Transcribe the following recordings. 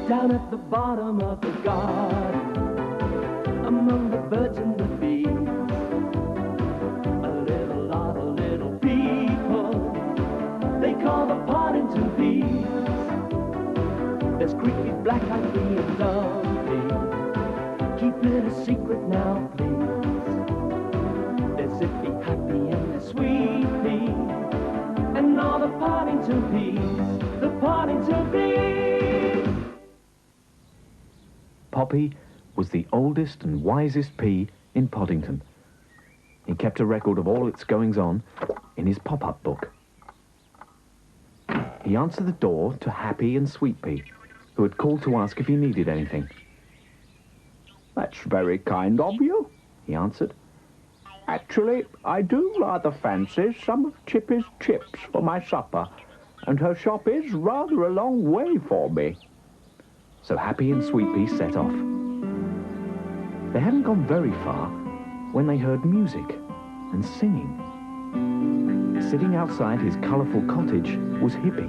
Down at the bottom of the garden, among the birds and the bees, a little lot of little people they call the Poddington Peas. There's creepy, black-eyed bee and lovely. Keep it a secret now, please. There's zippy, happy, and the sweet pea, and all the Poddington Peas, the Poddington Peas. Poppy was the oldest and wisest pea in Poddington. He kept a record of all its goings-on in his pop-up book. He answered the door to Happy and Sweet Pea, who had called to ask if he needed anything. That's very kind of you, He answered. Actually, I do rather fancy some of Chippy's chips for my supper, and her shop is rather a long way for me. So Happy and Sweet Pea set off. They hadn't gone very far when they heard music and singing. Sitting outside his colourful cottage was Hippy.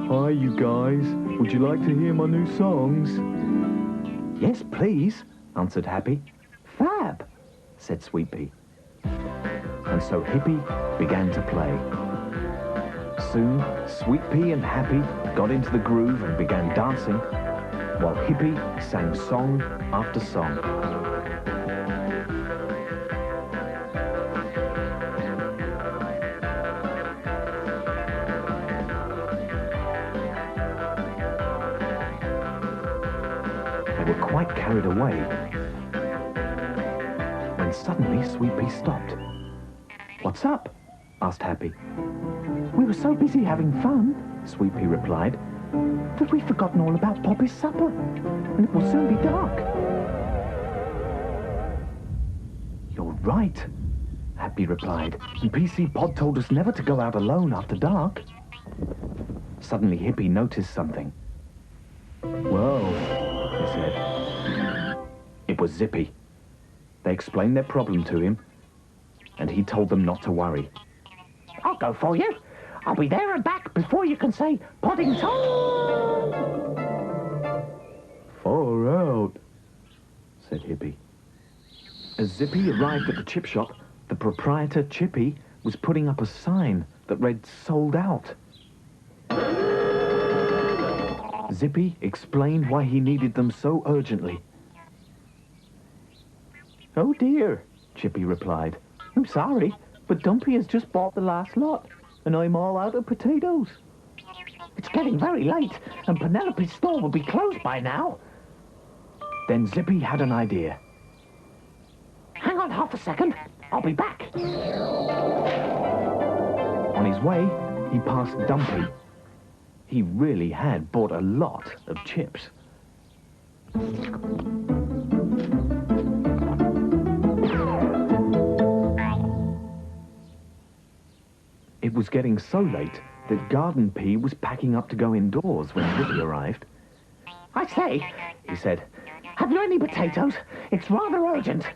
Hi, you guys. Would you like to hear my new songs? Yes, please, answered Happy. Fab, said Sweet Pea. And so Hippy began to play. Soon, Sweet Pea and Happy got into the groove and began dancing, while Hippy sang song after song. They were quite carried away when suddenly Sweet Pea stopped. "What's up?" asked Happy. "We were so busy having fun," Sweet Pea replied, "that we'd forgotten all about Poppy's supper, and it will soon be dark." "You're right," Happy replied, "and PC Pod told us never to go out alone after dark." Suddenly Hippy noticed something. "Whoa," he said. It was Zippy. They explained their problem to him, and he told them not to worry. "I'll go for you. I'll be there and back before you can say Poddington." Far out, said Hippy. As Zippy arrived at the chip shop, the proprietor, Chippy, was putting up a sign that read "Sold Out." Zippy explained why he needed them so urgently. "Oh dear," Chippy replied. "I'm sorry, but Dumpy has just bought the last lot, and I'm all out of potatoes. It's getting very late, and Penelope's store will be closed by now." Then Zippy had an idea. "Hang on half a second, I'll be back." On his way, he passed Dumpy. He really had bought a lot of chips. It was getting so late that Garden Pea was packing up to go indoors when Zippy arrived. "I say," he said, "have you any potatoes? It's rather urgent."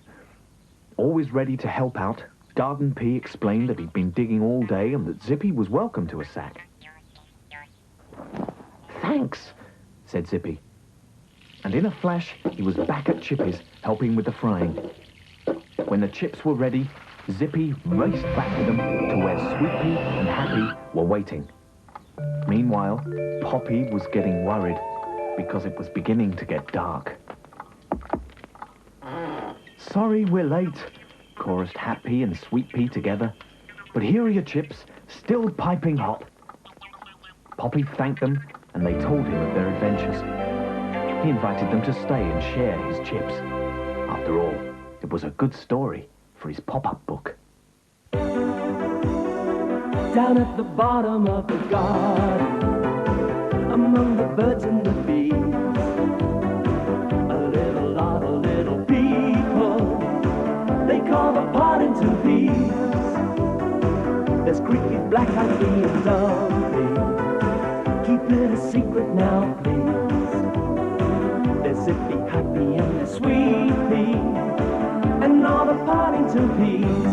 Always ready to help out, Garden Pea explained that he'd been digging all day and that Zippy was welcome to a sack. "Thanks," said Zippy. And in a flash, he was back at Chippy's, helping with the frying. When the chips were ready, Zippy raced back with them to where Sweet Pea and Happy were waiting. Meanwhile, Poppy was getting worried because it was beginning to get dark. "Sorry we're late," chorused Happy and Sweet Pea together. "But here are your chips, still piping hot." Poppy thanked them, and they told him of their adventures. He invited them to stay and share his chips. After all, it was a good story for his pop-up book. Down at the bottom of the garden, among the birds and the bees, a little lot of little people they call the Poddington Peas. There's creepy, black-eyed bee and Dumpy. Keep it a secret now, please. There's Zippy, Happy, and the Sweet Pea, and all the Poddington Peas,